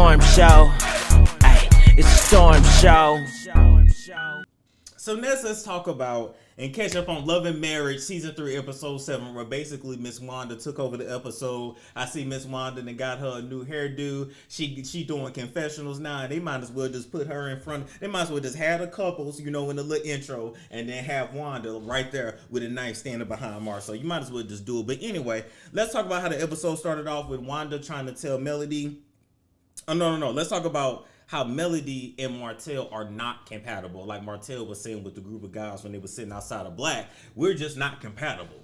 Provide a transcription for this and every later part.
storm show. Ay, it's a storm show. So next, let's talk about and catch up on Love and Marriage Season 3, Episode 7, where basically Miss Wanda took over the episode. I see Miss Wanda and got her a new hairdo. She doing confessionals now, and they might as well just put her in front. They might as well just have the couples, you know, in the little intro, and then have Wanda right there with a knife standing behind Marcel. You might as well just do it. But anyway, let's talk about how the episode started off with Wanda trying to tell Melody. Oh, no. Let's talk about how Melody and Martell are not compatible. Like Martell was saying with the group of guys when they were sitting outside of Black, we're just not compatible.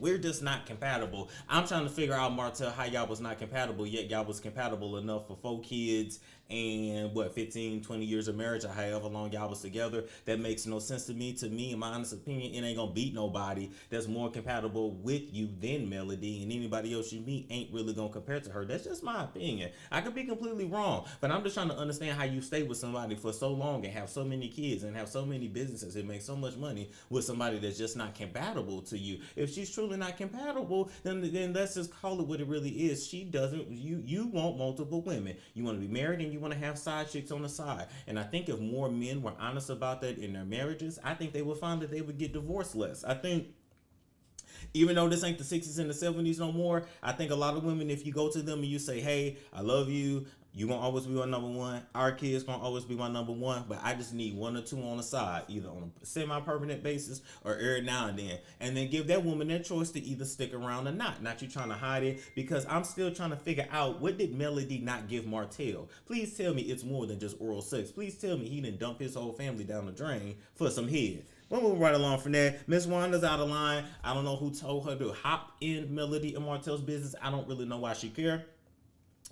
I'm trying to figure out, Martell, how y'all was not compatible, yet y'all was compatible enough for 4 kids and 15, 20 years of marriage, or however long y'all was together. That makes no sense to me. To me, in my honest opinion, it ain't gonna beat nobody that's more compatible with you than Melody, and anybody else you meet ain't really gonna compare to her. That's just my opinion. I could be completely wrong, but I'm just trying to understand how you stay with somebody for so long and have so many kids and have so many businesses and make so much money with somebody that's just not compatible to you. If she's truly not compatible, then let's just call it what it really is. She doesn't. You want multiple women. You want to be married and you want to have side chicks on the side. And I think if more men were honest about that in their marriages, I think they would find that they would get divorced less. I think even though this ain't the 60s and the 70s no more, I think a lot of women, if you go to them and you say, hey, I love you, you gonna always be my number one, our kids gonna always be my number one, but I just need 1 or 2 on the side, either on a semi-permanent basis or every now and then give that woman that choice to either stick around or not you trying to hide it, because I'm still trying to figure out, what did Melody not give Martell? Please tell me it's more than just oral sex. Please tell me he didn't dump his whole family down the drain for some head. We'll move right along from there. Miss Wanda's out of line. I don't know who told her to hop in Melody and Martell's business. I don't really know why she cared,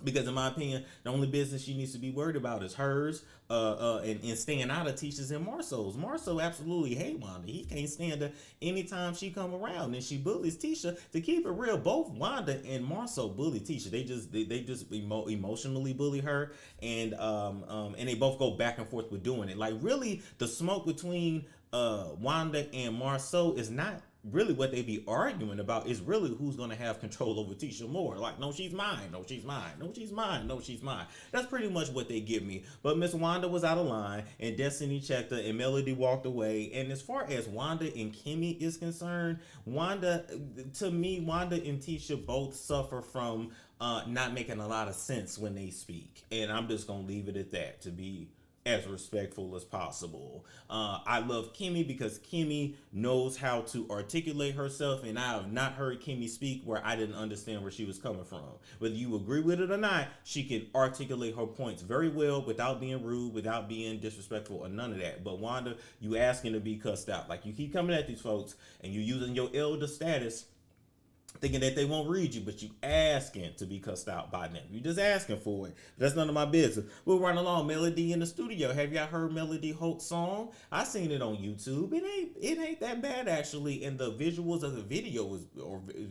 because in my opinion, the only business she needs to be worried about is hers, and staying out of Tisha's and Marceau's. Marceau absolutely hate Wanda. He can't stand her anytime she come around, and she bullies Tisha. To keep it real, both Wanda and Marceau bully Tisha. They just emotionally bully her, and they both go back and forth with doing it. Like, really, the smoke between Wanda and Marceau is not really what they be arguing about. Is really who's going to have control over Tisha more. Like, no, she's mine. No, she's mine. No, she's mine. No, she's mine. That's pretty much what they give me. But Miss Wanda was out of line, and Destiny checked her, and Melody walked away. And as far as Wanda and Kimmy is concerned, to me, Wanda and Tisha both suffer from not making a lot of sense when they speak. And I'm just going to leave it at that, to be as respectful as possible. I love Kimmy because Kimmy knows how to articulate herself, and I have not heard Kimmy speak where I didn't understand where she was coming from. Whether you agree with it or not, she can articulate her points very well without being rude, without being disrespectful, or none of that. But Wanda, you asking to be cussed out. Like, you keep coming at these folks and you using your elder status thinking that they won't read you, but you asking to be cussed out by them. You just asking for it. That's none of my business. We'll run along. Melody in the studio. Have y'all heard Melody Holt's song? I seen it on YouTube. It ain't that bad, actually, and the visuals of the video is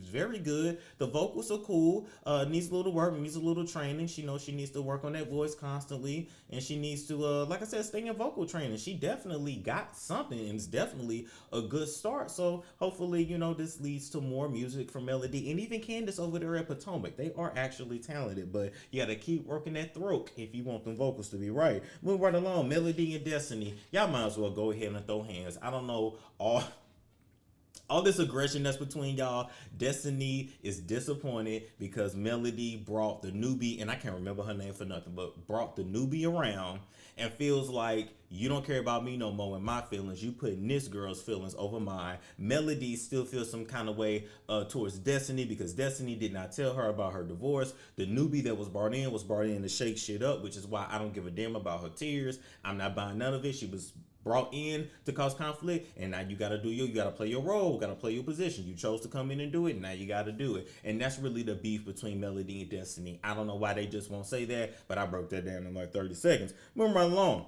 very good. The vocals are cool. Needs a little work, needs a little training. She knows she needs to work on that voice constantly, and she needs to, like I said, stay in vocal training. She definitely got something, and it's definitely a good start. So hopefully, this leads to more music from Melody. And even Candace over there at Potomac. They are actually talented, but you gotta keep working that throat if you want them vocals to be right. Move right along. Melody and Destiny. Y'all might as well go ahead and throw hands. I don't know, all this aggression that's between y'all. Destiny is disappointed because Melody brought the newbie, and I can't remember her name for nothing, but brought the newbie around and feels like you don't care about me no more and my feelings. You putting this girl's feelings over mine. Melody still feels some kind of way towards Destiny because Destiny did not tell her about her divorce. The newbie that was brought in to shake shit up, which is why I don't give a damn about her tears. I'm not buying none of it. She was brought in to cause conflict, and now you gotta play your role, gotta play your position. You chose to come in and do it, and now you gotta do it. And that's really the beef between Melody and Destiny. I don't know why they just won't say that, but I broke that down in like 30 seconds. Moving right along.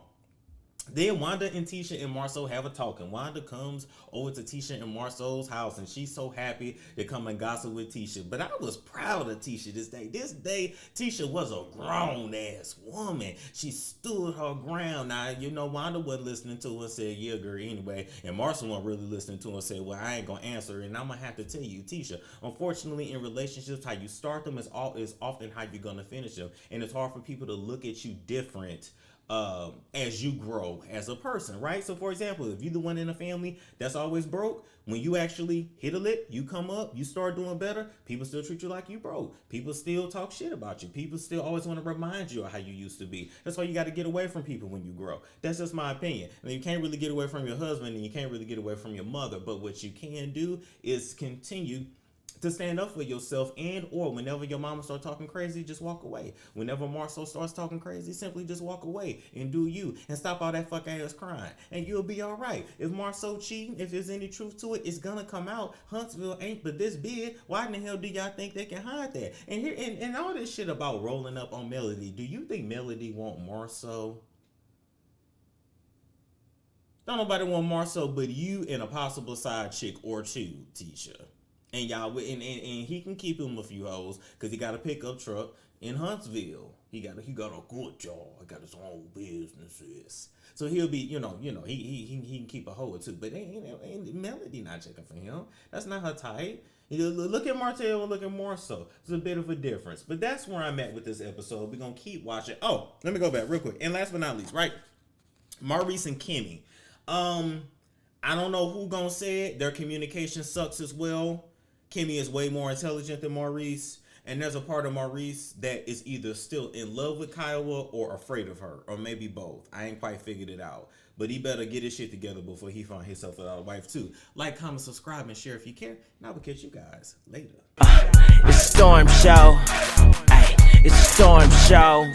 Then Wanda and Tisha and Marceau have a talk, and Wanda comes over to Tisha and Marceau's house, and she's so happy to come and gossip with Tisha. But I was proud of Tisha this day. This day, Tisha was a grown-ass woman. She stood her ground. Now, you know, Wanda wasn't listening to her and said, yeah, girl, anyway. And Marceau wasn't really listening to her and said, well, I ain't going to answer. And I'm going to have to tell you, Tisha, unfortunately, in relationships, how you start them is often how you're going to finish them. And it's hard for people to look at you different as you grow as a person, right? So for example, if you're the one in a family that's always broke, when you actually hit a lick, you come up, you start doing better, people still treat you like you broke. People still talk shit about you. People still always want to remind you of how you used to be. That's why you got to get away from people when you grow. That's just my opinion. And you can't really get away from your husband, and you can't really get away from your mother. But what you can do is continue to stand up for yourself, and or whenever your mama starts talking crazy, just walk away. Whenever Marceau starts talking crazy, simply just walk away and do you, and stop all that fuck ass crying, and you'll be all right. If Marceau cheating, if there's any truth to it, it's gonna come out. Huntsville ain't but this big. Why in the hell do y'all think they can hide that? And here and all this shit about rolling up on Melody. Do you think Melody want Marceau? Don't nobody want Marceau but you and a possible side chick or two, Tisha. And y'all, and he can keep him a few hoes because he got a pickup truck in Huntsville. He got a good job. He got his own businesses. So he'll be, he can keep a hoe or two. But ain't Melody not checking for him. That's not her type. Look at Martell and look at Marceau. There's a bit of a difference. But that's where I'm at with this episode. We're going to keep watching. Oh, let me go back real quick. And last but not least, right? Maurice and Kimmy. I don't know who gonna say it. Their communication sucks as well. Kimmy is way more intelligent than Maurice, and there's a part of Maurice that is either still in love with Kiowa or afraid of her, or maybe both. I ain't quite figured it out, but he better get his shit together before he find himself without a wife too. Like, comment, subscribe, and share if you care, and I will catch you guys later. It's Storm Show. Ay, it's Storm Show.